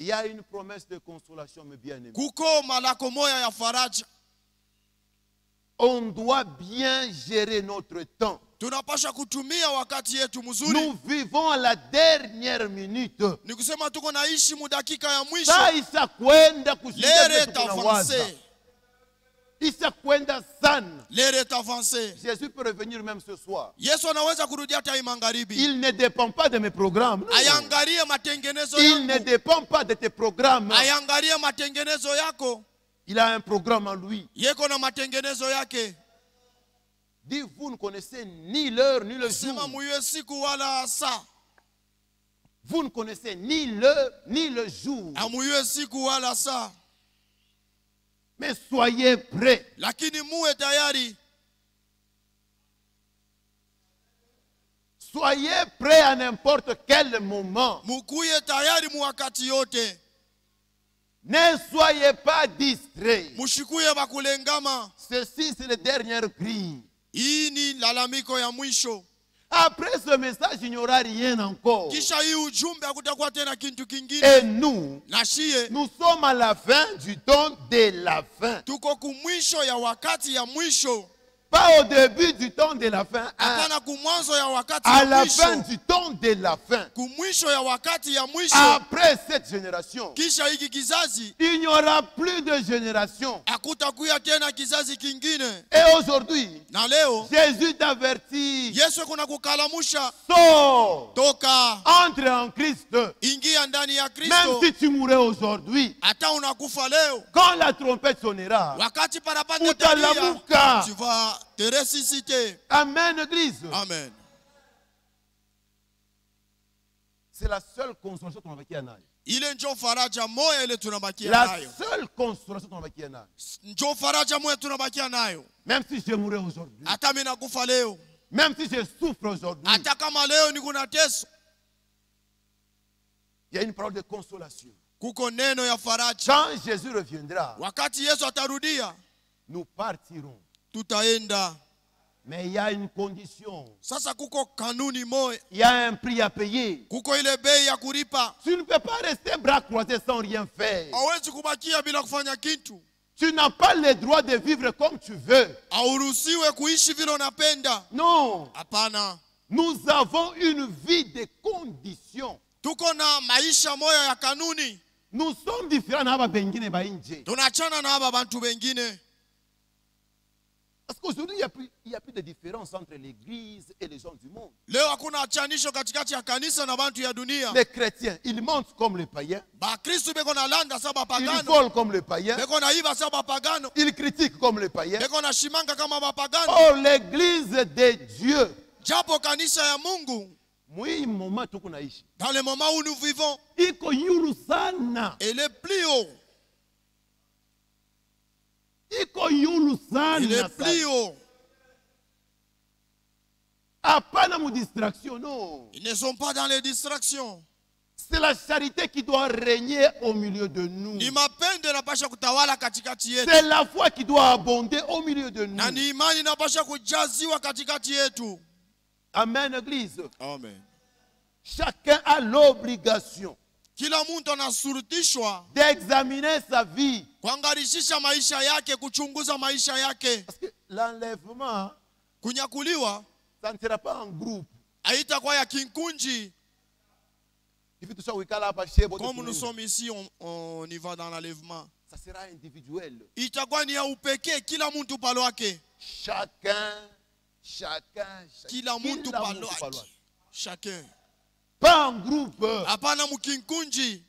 Speaker 2: Il y a une promesse de consolation, mes bien-aimés.
Speaker 1: Kuko malako moya ya faraja.
Speaker 2: On doit bien gérer notre temps.
Speaker 1: Tunapasha kutumia wakati yetu mzuri.
Speaker 2: Nous vivons à la dernière minute.
Speaker 1: Ni kusema tuko naishi mudakika ya mwisho.
Speaker 2: Saa isakwenda kushinda
Speaker 1: L'heure
Speaker 2: vile
Speaker 1: est
Speaker 2: tunawaza.
Speaker 1: avancée.
Speaker 2: Isakwenda sana.
Speaker 1: L'heure est avancée.
Speaker 2: Jésus peut revenir même ce soir.
Speaker 1: Yesu anaweza kurudia hata hii magharibi.
Speaker 2: Il ne dépend pas de mes programmes. Non.
Speaker 1: Ayangalie matengenezo
Speaker 2: Il ne
Speaker 1: yako.
Speaker 2: dépend pas de tes programmes.
Speaker 1: Ayangalie matengenezo yako.
Speaker 2: Il a un programme en lui.
Speaker 1: Yeko na matengenezo yake.
Speaker 2: Dis, vous ne connaissez ni l'heure ni le
Speaker 1: Sema
Speaker 2: jour.
Speaker 1: muyue siku wala saa.
Speaker 2: Vous ne connaissez ni l'heure ni le jour.
Speaker 1: Amuyue siku wala saa.
Speaker 2: Mais soyez prêts.
Speaker 1: Lakini muwe tayari.
Speaker 2: Soyez prêts à n'importe quel moment.
Speaker 1: Mukuye tayari muwakati yote.
Speaker 2: Ne soyez pas distraits.
Speaker 1: Mushikuye bakulengama.
Speaker 2: Ceci, c'est le dernier cri.
Speaker 1: Hii ni lalamiko ya mwisho.
Speaker 2: Après ce message, il n'y aura rien encore.
Speaker 1: Kisha hii ujumbe hakutakuwa tena kitu kingine.
Speaker 2: Et nous,
Speaker 1: Na shie
Speaker 2: nous sommes à la fin du temps de la fin.
Speaker 1: tuko kumwisho ya wakati ya mwisho.
Speaker 2: Pas au début du temps de la fin.
Speaker 1: hapana kumwanzo ya wakati
Speaker 2: À
Speaker 1: ya
Speaker 2: la fin
Speaker 1: mwisho,
Speaker 2: du temps de la fin.
Speaker 1: kumwisho ya wakati ya mwisho.
Speaker 2: Après cette génération,
Speaker 1: Kisha hiki kizazi
Speaker 2: il n'y aura plus de génération.
Speaker 1: hakutakuya tena kizazi kingine.
Speaker 2: Et aujourd'hui,
Speaker 1: Na leo
Speaker 2: Jésus t'avertit.
Speaker 1: Yesu kuna kukalamusha,
Speaker 2: Sors.
Speaker 1: toka,
Speaker 2: Entre en Christ.
Speaker 1: ingia ndani ya
Speaker 2: Même
Speaker 1: Kristo.
Speaker 2: si tu mourrais aujourd'hui,
Speaker 1: Hata unakufa leo,
Speaker 2: quand la trompette sonnera,
Speaker 1: wakati parapanda
Speaker 2: utalamuka.
Speaker 1: tu vas te ressusciter.
Speaker 2: Amen, Église.
Speaker 1: Amen.
Speaker 2: C'est la seule consolation qu'on va nayo.
Speaker 1: Ile njo faraja moya ile tunabakia
Speaker 2: La
Speaker 1: nayo.
Speaker 2: seule consolation qu'on va nayo.
Speaker 1: Njo faraja moya tunabakia nayo.
Speaker 2: Même si je mourrais aujourd'hui,
Speaker 1: Hata mimi nakufa leo,
Speaker 2: même si je souffre aujourd'hui,
Speaker 1: hata kama leo niko na teso,
Speaker 2: il y a une parole de consolation.
Speaker 1: kuko neno ya faraja.
Speaker 2: Quand Jésus reviendra,
Speaker 1: Wakati Yesu atarudia,
Speaker 2: nous partirons.
Speaker 1: tutaenda.
Speaker 2: Mais il y a une condition.
Speaker 1: Sasa kuko kanuni moya,
Speaker 2: Il y a un prix à payer.
Speaker 1: kuko ile bei ya kulipa.
Speaker 2: Tu ne peux pas rester bras croisés sans rien faire.
Speaker 1: Hauwezi kubakia bila kufanya kitu.
Speaker 2: Tu n'as pas le droit de vivre comme tu veux.
Speaker 1: Hauruhusiwe kuishi vile unapenda.
Speaker 2: Non.
Speaker 1: Hapana.
Speaker 2: Nous avons une vie de conditions.
Speaker 1: Tuko na maisha moya ya kanuni.
Speaker 2: Nous sommes différents na haba bengine ba nje.
Speaker 1: Tunachana na haba bantu bengine.
Speaker 2: Parce qu'aujourd'hui, il n'y a plus de différence entre l'église et les gens du monde.
Speaker 1: Leo hakuna achanisho katikati ya kanisa na bantu ya dunia.
Speaker 2: Les chrétiens, ils mentent comme les païens.
Speaker 1: Bakristu beko na landa sa
Speaker 2: Ils
Speaker 1: bapagano.
Speaker 2: volent comme les païens.
Speaker 1: Beko na iba sa bapagano.
Speaker 2: Ils critiquent comme les païens.
Speaker 1: Beko na shimanga kama bapagano.
Speaker 2: Or, l'église de Dieu,
Speaker 1: Japo kanisa ya Mungu,
Speaker 2: moi, moment tuko naishi,
Speaker 1: dans le moment où nous vivons,
Speaker 2: iko yulu sana.
Speaker 1: elle est plus haut.
Speaker 2: Iko yulu
Speaker 1: Elle est
Speaker 2: sana.
Speaker 1: plus haut.
Speaker 2: Hapana mu distraction, non.
Speaker 1: Ils ne sont pas dans les distractions.
Speaker 2: C'est la charité qui doit régner au milieu de nous.
Speaker 1: Ni mapendo yanapasha kutawala katikati yetu.
Speaker 2: C'est la foi qui doit abonder au milieu de nous.
Speaker 1: Na ni imani inapasha kujaziwa katikati yetu.
Speaker 2: Amen, Église.
Speaker 1: Amen.
Speaker 2: Chacun a l'obligation
Speaker 1: Kila mtu anasurutishwa
Speaker 2: d'examiner sa vie.
Speaker 1: kuangalishisha maisha yake, kuchunguza maisha yake.
Speaker 2: Parce que l'enlèvement,
Speaker 1: Kunyakuliwa
Speaker 2: ça ne sera pas en groupe.
Speaker 1: haitakuwa ya kinkunji.
Speaker 2: Il faut tout ça, oui, qu'à la bâche, bon,
Speaker 1: Comme nous sommes ici, on y va dans l'enlèvement.
Speaker 2: ça sera individuel.
Speaker 1: Itakuwa ni ya upekee, kila mtu palo wake.
Speaker 2: Chacun.
Speaker 1: Kila mtu palo wake. Chacun.
Speaker 2: Pas en groupe.
Speaker 1: Hapana mukinkunji.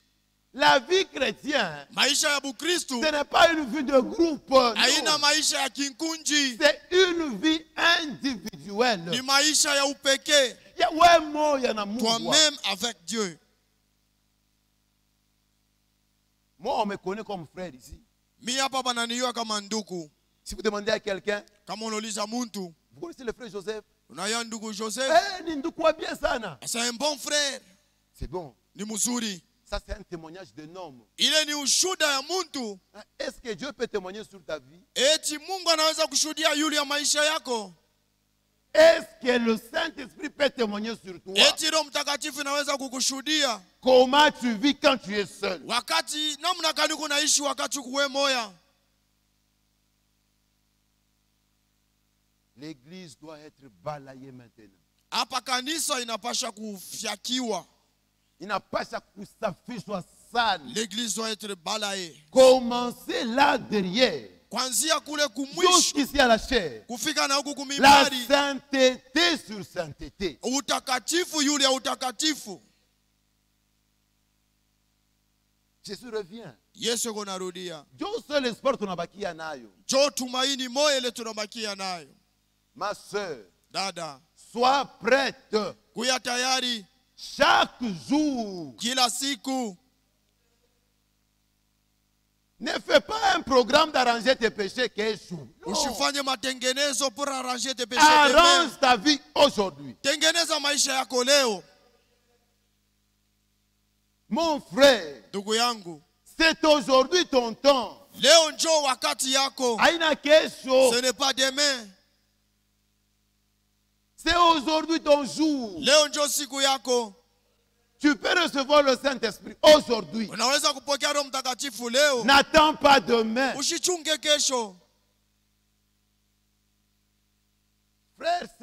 Speaker 2: La vie chrétienne,
Speaker 1: Maisha ya Bukristu
Speaker 2: ce n'est pas une vie de groupe. non.
Speaker 1: haina maisha ya kinkunji.
Speaker 2: C'est une vie individuelle.
Speaker 1: Ni maisha ya upekee.
Speaker 2: Il y a ouais, moi, il y en a moi.
Speaker 1: Toi-même avec Dieu.
Speaker 2: Moi, on me connaît comme frère ici.
Speaker 1: Mi hapa bananiwa kama ndugu.
Speaker 2: Si vous demandez à quelqu'un,
Speaker 1: Kama unauliza muntu,
Speaker 2: vous connaissez le frère Joseph?
Speaker 1: unaya ndugu Joseph?
Speaker 2: Eh, ni ndugu wa bien sana.
Speaker 1: C'est un bon frère.
Speaker 2: C'est bon.
Speaker 1: Ni mzuri.
Speaker 2: Ça, c'est un témoignage d'un homme.
Speaker 1: Ile ni ushuda ya muntu.
Speaker 2: Est-ce que Dieu peut témoigner sur ta vie?
Speaker 1: Eti Mungu anaweza kushuhudia yule ya maisha yako.
Speaker 2: Est-ce que le Saint-Esprit peut témoigner sur toi?
Speaker 1: Eti Roho Mtakatifu inaweza kukushuhudia.
Speaker 2: Comment tu vis quand tu es seul?
Speaker 1: Wakati namna gani kunaishi wakati kuwe moya.
Speaker 2: L'église doit être balayée maintenant.
Speaker 1: Hapa kanisa inapasha kufyakiwa.
Speaker 2: Inapasha kusafishwa sana.
Speaker 1: L'église doit être balayée.
Speaker 2: Commencez là derrière.
Speaker 1: Kwanzia kule kumwisho
Speaker 2: Jusqu'ici à la chair.
Speaker 1: kufika na huku
Speaker 2: La
Speaker 1: kumimbari.
Speaker 2: sainteté sur sainteté.
Speaker 1: Utakatifu yule ya utakatifu.
Speaker 2: Jésus revient.
Speaker 1: Yesu yuko narudia.
Speaker 2: Dieu seul espoir tunabakia nayo.
Speaker 1: Jo tumaini moyo ile tunabakia nayo.
Speaker 2: Ma sœur,
Speaker 1: Dada,
Speaker 2: sois prête
Speaker 1: kuya tayari
Speaker 2: chaque jour.
Speaker 1: kila siku.
Speaker 2: Ne fais pas un programme d'arranger tes péchés qu'un jour. Non.
Speaker 1: Usifanye matengenezo pour arranger tes péchés
Speaker 2: Arrange
Speaker 1: demain.
Speaker 2: ta vie aujourd'hui.
Speaker 1: Tengeneza maisha yako leo.
Speaker 2: Mon frère,
Speaker 1: Ndugu yangu,
Speaker 2: c'est aujourd'hui ton temps.
Speaker 1: leo njoo wakati yako.
Speaker 2: Haina kesho.
Speaker 1: Ce n'est pas demain.
Speaker 2: C'est aujourd'hui ton jour.
Speaker 1: Leo njoo siku yako.
Speaker 2: Tu peux recevoir le Saint-Esprit aujourd'hui.
Speaker 1: Unaweza kupokea Roho Mtakatifu leo.
Speaker 2: N'attends pas demain.
Speaker 1: Usichunge kesho.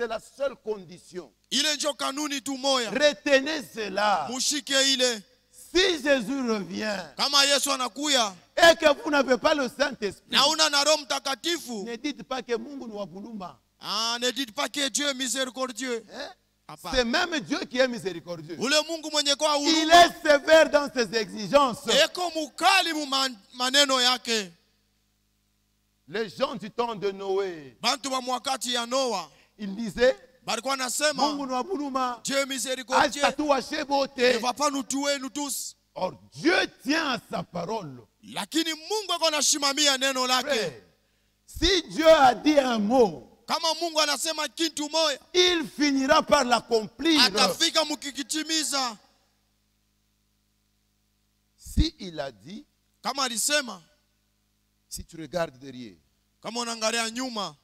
Speaker 2: c'est la seule condition.
Speaker 1: Ile njo kanuni tu moya.
Speaker 2: Retenez cela.
Speaker 1: Mushike ile.
Speaker 2: Si Jésus revient
Speaker 1: Kama Yesu anakuya
Speaker 2: et que vous n'avez pas le Saint-Esprit,
Speaker 1: na una na Roho Mtakatifu,
Speaker 2: ne dites pas que Mungu ni wa buluma.
Speaker 1: ne dites pas que Dieu est miséricordieux.
Speaker 2: Hein?
Speaker 1: Hapana.
Speaker 2: C'est même Dieu qui est miséricordieux.
Speaker 1: Ule Mungu mwenye kwa
Speaker 2: Il
Speaker 1: huruma.
Speaker 2: est sévère dans ses exigences.
Speaker 1: Eko mukali mu maneno yake.
Speaker 2: Les gens du temps de Noé,
Speaker 1: Bantu wa mwakati ya Noa
Speaker 2: ils disaient,
Speaker 1: balikuwa nasema
Speaker 2: Mungu ni wa buluma.
Speaker 1: Dieu est miséricordieux.
Speaker 2: Atatuwashe
Speaker 1: Ne
Speaker 2: bote.
Speaker 1: va pas nous tuer nous tous.
Speaker 2: Or, Dieu tient à sa parole.
Speaker 1: Lakini Mungu ako nashimamia neno lake.
Speaker 2: Frère, si Dieu a dit un mot,
Speaker 1: Kama Mungu anasema kitu moya,
Speaker 2: il finira par l'accomplir.
Speaker 1: atafika mukikitimiza.
Speaker 2: Si il a dit,
Speaker 1: Kama alisema,
Speaker 2: si tu regardes derrière,
Speaker 1: kama unaangalia nyuma,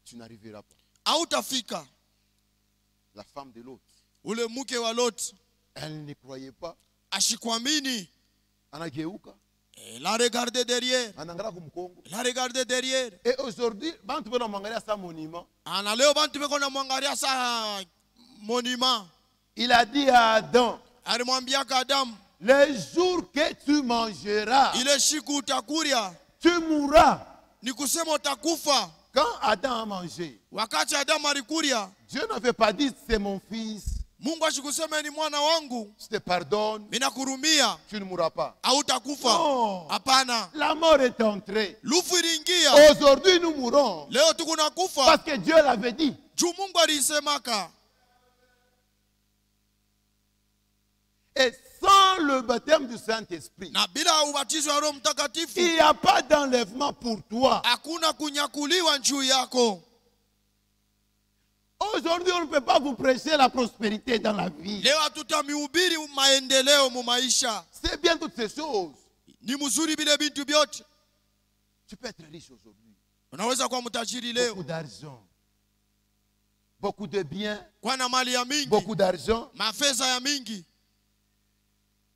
Speaker 2: tu n'arriveras pas.
Speaker 1: hautafika.
Speaker 2: La femme de l'autre,
Speaker 1: Ule mke wa Lot
Speaker 2: elle ne croyait pas.
Speaker 1: ashikwamini.
Speaker 2: Anageuka,
Speaker 1: Elle a regardé derrière.
Speaker 2: anangala kumkongo.
Speaker 1: Elle a regardé derrière.
Speaker 2: Et aujourd'hui, bantu bana mwangalia sa monument.
Speaker 1: Ana leo bantu beko na mwangalia sa monument.
Speaker 2: Il a dit à Adam,
Speaker 1: Alimwambia Adam,
Speaker 2: le jour que tu mangeras,
Speaker 1: ile siku utakuria,
Speaker 2: tu mourras.
Speaker 1: ni kusema utakufa.
Speaker 2: Quand Adam a mangé,
Speaker 1: Wakati Adam alikuria,
Speaker 2: Dieu n'avait pas dit c'est mon fils,
Speaker 1: Mungu ashikusema ni mwana wangu,
Speaker 2: je te pardonne,
Speaker 1: minakurumia,
Speaker 2: tu ne mourras pas.
Speaker 1: hautakufa.
Speaker 2: Non.
Speaker 1: Hapana.
Speaker 2: La mort est entrée.
Speaker 1: Lufu iliingia.
Speaker 2: Aujourd'hui, nous mourrons
Speaker 1: Leo tukuna kufa.
Speaker 2: parce que Dieu l'avait dit.
Speaker 1: Juu Mungu alisemaka.
Speaker 2: Et sans le baptême du Saint-Esprit,
Speaker 1: Na bila ubatizo wa Roho Mtakatifu,
Speaker 2: il n'y a pas d'enlèvement pour toi.
Speaker 1: hakuna kunyakuliwa juu yako.
Speaker 2: Aujourd'hui, on ne peut pas vous prêcher la prospérité dans la vie.
Speaker 1: Leo hatutamihubiri maendeleo mu maisha.
Speaker 2: C'est bien toutes ces choses.
Speaker 1: Ni mzuri bile bintu byote.
Speaker 2: Tu peux être riche aujourd'hui.
Speaker 1: Unaweza kuwa mtajiri leo,
Speaker 2: Beaucoup d'argent, beaucoup de biens,
Speaker 1: kwa na mali ya mingi,
Speaker 2: beaucoup d'argent.
Speaker 1: mafeza ya mingi.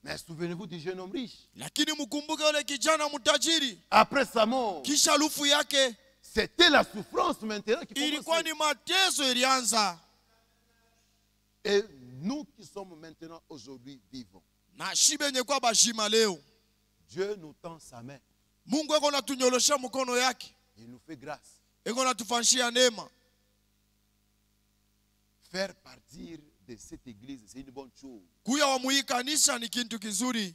Speaker 2: Mais souvenez-vous du jeune homme riche.
Speaker 1: Lakini mkumbuke yule kijana mtajiri,
Speaker 2: Après sa mort,
Speaker 1: kisha lufu yake
Speaker 2: c'était la souffrance maintenant qui
Speaker 1: ilikuwa
Speaker 2: commençait.
Speaker 1: ni mateso ilianza.
Speaker 2: Et nous qui sommes maintenant aujourd'hui vivants,
Speaker 1: Na shibe yenye kwa bashima leo,
Speaker 2: Dieu nous tend sa main.
Speaker 1: Mungu eko natunyolosha mkono yake,
Speaker 2: Il nous fait grâce.
Speaker 1: eko natufanyishia neema.
Speaker 2: Faire partir de cette église, c'est une bonne chose.
Speaker 1: Kuya wa muhii kanisa ni kintu kizuri.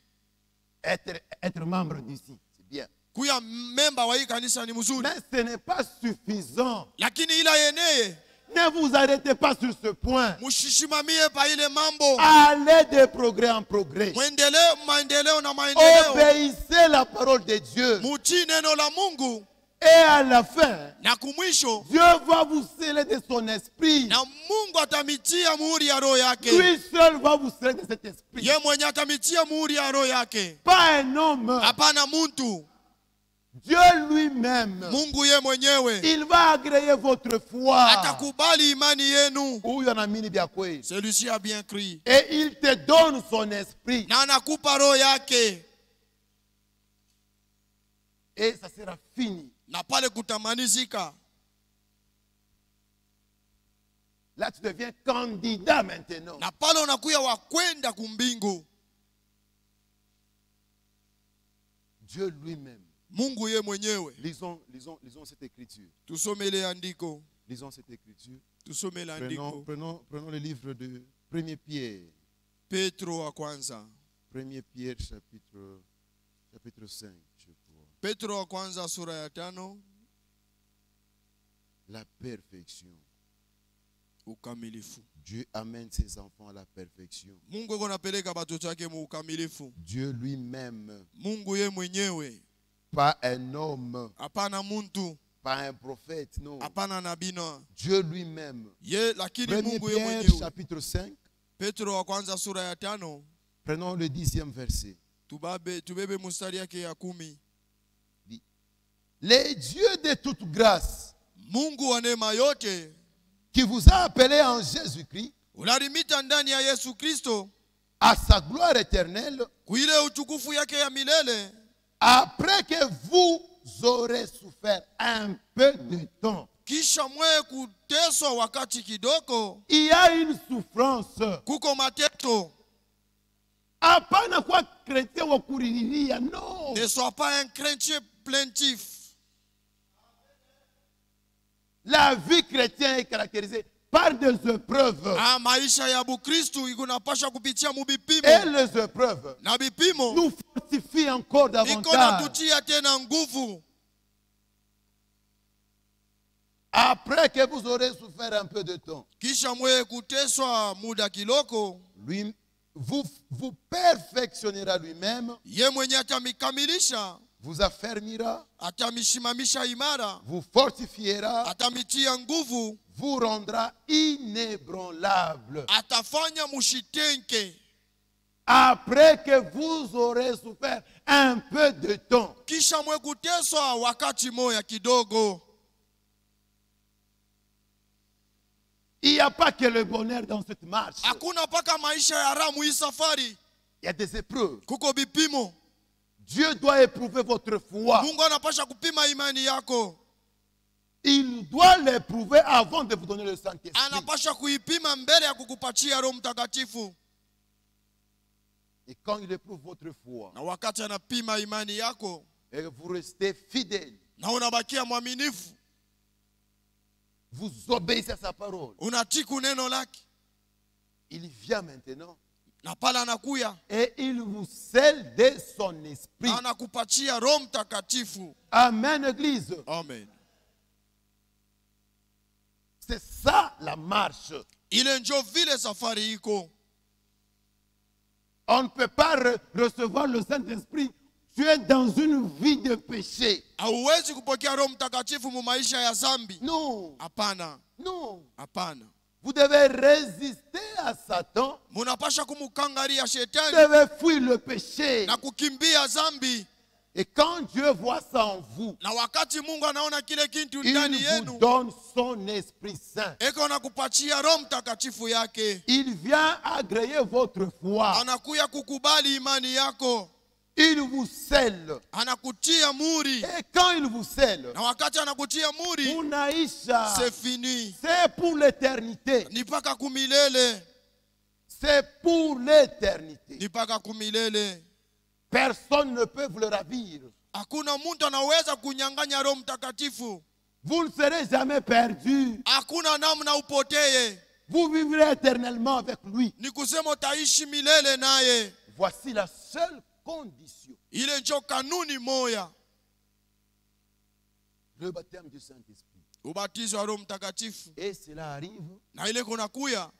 Speaker 2: Être membre d'ici, c'est bien.
Speaker 1: Kuya memba wa hii kanisa ni mzuri.
Speaker 2: Mais ce n'est pas suffisant.
Speaker 1: Lakini ila yeneye,
Speaker 2: Ne vous arrêtez pas sur ce point.
Speaker 1: mushishimamie pa ile mambo.
Speaker 2: Allez de progrès en progrès.
Speaker 1: Maendeleo na maendeleo.
Speaker 2: Obéissez la parole de Dieu.
Speaker 1: Mutii neno la Mungu,
Speaker 2: Et à la fin,
Speaker 1: na kumwisho,
Speaker 2: Dieu va vous sceller de son esprit.
Speaker 1: na Mungu atamitia muhuri ya roho yake.
Speaker 2: Lui seul va vous sceller de cet esprit.
Speaker 1: Ye mwenye atamitia muhuri ya roho yake.
Speaker 2: Pas un homme.
Speaker 1: Hapana muntu.
Speaker 2: Dieu lui-même.
Speaker 1: Mungu ye mwenyewe
Speaker 2: Il va agréer votre foi.
Speaker 1: atakubali imani yenu.
Speaker 2: Huyu anaamini vya kweli.
Speaker 1: Celui-ci a bien cru.
Speaker 2: Et il te donne son esprit.
Speaker 1: Na anakupa roho yake.
Speaker 2: Et ça sera fini.
Speaker 1: Na pale kutamanizika.
Speaker 2: Là, tu deviens candidat maintenant.
Speaker 1: Na pale unakuya wa kwenda kumbingu.
Speaker 2: Dieu lui-même.
Speaker 1: Mungu ye mwenyewe.
Speaker 2: Lisons cette écriture.
Speaker 1: Tusome ile andiko.
Speaker 2: Lisons cette écriture.
Speaker 1: Tusome ile andiko.
Speaker 3: Prenons le livre de 1 Pierre.
Speaker 1: Petro wa kwanza.
Speaker 3: 1 Pierre chapitre 5, je crois.
Speaker 1: Petro wa kwanza sura ya 5.
Speaker 3: La perfection.
Speaker 1: Ukamilifu.
Speaker 3: Dieu amène ses enfants à la perfection.
Speaker 1: Mungu eko napeleka batoto yake mu ukamilifu.
Speaker 3: Dieu lui-même.
Speaker 1: Mungu ye mwenyewe.
Speaker 3: Pas un homme.
Speaker 1: Hapana muntu.
Speaker 3: Pas un prophète, non.
Speaker 1: Hapana nabii no.
Speaker 3: Dieu lui-même.
Speaker 1: Ye lakini
Speaker 3: 1
Speaker 1: Mungu ye
Speaker 3: Pierre
Speaker 1: mwenyewe.
Speaker 3: chapitre 5.
Speaker 1: Petro wa kwanza sura ya 5.
Speaker 3: Prenons le 10e verset.
Speaker 1: Tubebe mustari yake ya 10.
Speaker 2: Les dieux de toute grâce
Speaker 1: Mungu wa neema yote
Speaker 2: qui vous a appelé en Jésus-Christ
Speaker 1: unalimita ndani ya Yesu Kristo
Speaker 2: à sa gloire éternelle
Speaker 1: kuile utukufu yake ya milele
Speaker 2: après que vous aurez souffert un peu de temps.
Speaker 1: Kisha mwe kuteswa wakati kidogo.
Speaker 2: Il y a une souffrance.
Speaker 1: Kuko mateto.
Speaker 2: Hapana kwa chrétien wa kuririria, non.
Speaker 1: Ne sois pas un chrétien plaintif.
Speaker 2: La vie chrétienne est caractérisée par des épreuves.
Speaker 1: Maisha ya Bukristu ikunapasha kupitia mubipimo.
Speaker 2: Et les épreuves
Speaker 1: Na bipimo
Speaker 2: nous fortifient encore
Speaker 1: iko
Speaker 2: davantage.
Speaker 1: natutia tena nguvu.
Speaker 2: Après que vous aurez souffert un peu de temps,
Speaker 1: Kisha mwe kuteswa muda kiloko.
Speaker 2: lui, vous perfectionnera lui-même,
Speaker 1: Ye mwenye atamikamilisha,
Speaker 2: vous affermira,
Speaker 1: atamishimamisha imara,
Speaker 2: vous fortifiera,
Speaker 1: atamitia nguvu,
Speaker 2: vous rendra inébranlable.
Speaker 1: atafanya mushitenke.
Speaker 2: Après que vous aurez souffert un peu de temps,
Speaker 1: Kisha mwe kuteswa wakati moya kidogo.
Speaker 2: il n'y a pas que le bonheur dans cette marche.
Speaker 1: Hakuna paka maisha ya ramu hii safari.
Speaker 2: Il y a des épreuves.
Speaker 1: Kuko bipimo.
Speaker 2: Dieu doit éprouver votre foi.
Speaker 1: Mungu anapasha kupima imani yako.
Speaker 2: Il doit l'éprouver avant de vous donner le Saint-Esprit.
Speaker 1: Anapasha kuipima mbele ya kukupatia Roho Mtakatifu.
Speaker 2: Et quand il éprouve votre foi,
Speaker 1: Na wakati anapima imani yako,
Speaker 2: et vous restez fidèle,
Speaker 1: na unabakia mwaminifu,
Speaker 2: vous obéissez à sa parole,
Speaker 1: unatiku neno lake,
Speaker 2: il vient maintenant
Speaker 1: na pala anakuya,
Speaker 2: et il vous scelle de son esprit.
Speaker 1: anakupatia Roho Mtakatifu.
Speaker 2: Amen, Église.
Speaker 1: Amen.
Speaker 2: C'est ça la marche.
Speaker 1: Ile njo vile safari iko.
Speaker 2: On ne peut pas recevoir le Saint-Esprit. Tu es dans une vie de péché.
Speaker 1: Hauwezi kupokea Roho Mtakatifu mu maisha ya zambi.
Speaker 2: Non,
Speaker 1: Hapana.
Speaker 2: non.
Speaker 1: Hapana.
Speaker 2: Vous devez résister à Satan.
Speaker 1: Munapasha kumukangaria
Speaker 2: Vous
Speaker 1: shetani
Speaker 2: devez fuir le péché.
Speaker 1: na kukimbia zambi.
Speaker 2: Et quand Dieu voit ça en vous,
Speaker 1: Na wakati Mungu anaona kile kitu
Speaker 2: il
Speaker 1: ndani
Speaker 2: vous
Speaker 1: yenu,
Speaker 2: donne son Esprit Saint.
Speaker 1: eko nakupatia Roho Mtakatifu yake.
Speaker 2: Il vient agréer votre foi.
Speaker 1: Anakuya kukubali imani yako.
Speaker 2: Il vous scelle.
Speaker 1: Anakutia muri.
Speaker 2: Et quand il vous scelle,
Speaker 1: Na wakati anakutia muri,
Speaker 2: Unaisha,
Speaker 1: c'est fini.
Speaker 2: c'est pour l'éternité.
Speaker 1: Ni paka kumilele.
Speaker 2: C'est pour l'éternité.
Speaker 1: Ni paka kumilele.
Speaker 2: Personne ne peut vous le ravir.
Speaker 1: Hakuna mtu anaweza kunyang'anya Roho Mtakatifu.
Speaker 2: Vous ne serez jamais perdu.
Speaker 1: Hakuna namna upoteye.
Speaker 2: Vous vivrez éternellement avec lui.
Speaker 1: Ni kusema utaishi milele naye.
Speaker 2: Voici la seule condition.
Speaker 1: Ile njo kanuni moya.
Speaker 2: Le baptême du Saint-Esprit.
Speaker 1: Ubatizo wa Roho Mtakatifu.
Speaker 2: Et cela arrive
Speaker 1: Na ile kunakuya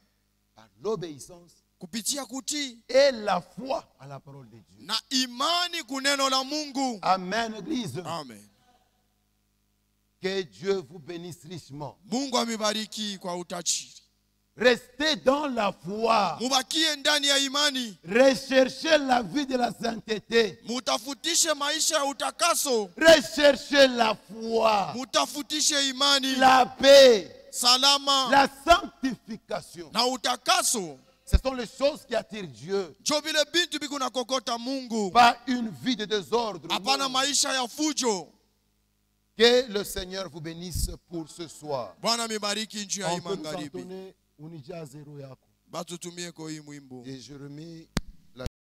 Speaker 2: par l'obéissance
Speaker 1: kupitia kutii
Speaker 2: et la foi à la parole de Dieu.
Speaker 1: na imani kuneno la Mungu.
Speaker 2: Amen, Église.
Speaker 1: Amen.
Speaker 2: Que Dieu vous bénisse richement.
Speaker 1: Mungu amibariki kwa utachiri.
Speaker 2: Restez dans la foi.
Speaker 1: Mubakie ndani ya imani.
Speaker 2: Recherchez la vie de la sainteté.
Speaker 1: Mutafutishe maisha ya utakaso.
Speaker 2: Recherchez la foi,
Speaker 1: Mutafutishe imani,
Speaker 2: la paix,
Speaker 1: salama
Speaker 2: la sanctification.
Speaker 1: na utakaso.
Speaker 2: Ce sont les choses qui attirent Dieu.
Speaker 1: Jo vile bintu biku na kokota Mungu.
Speaker 2: Pas une vie de désordre.
Speaker 1: Hapana
Speaker 2: Non.
Speaker 1: maisha ya fujo.
Speaker 2: Que le Seigneur vous bénisse pour ce soir.
Speaker 1: Bwana mibariki nchi ya
Speaker 2: On peut nous
Speaker 1: magharibi.
Speaker 2: entonner unijaze roho yako.
Speaker 1: Batutumie kwa hii mwimbo.
Speaker 2: Et je remets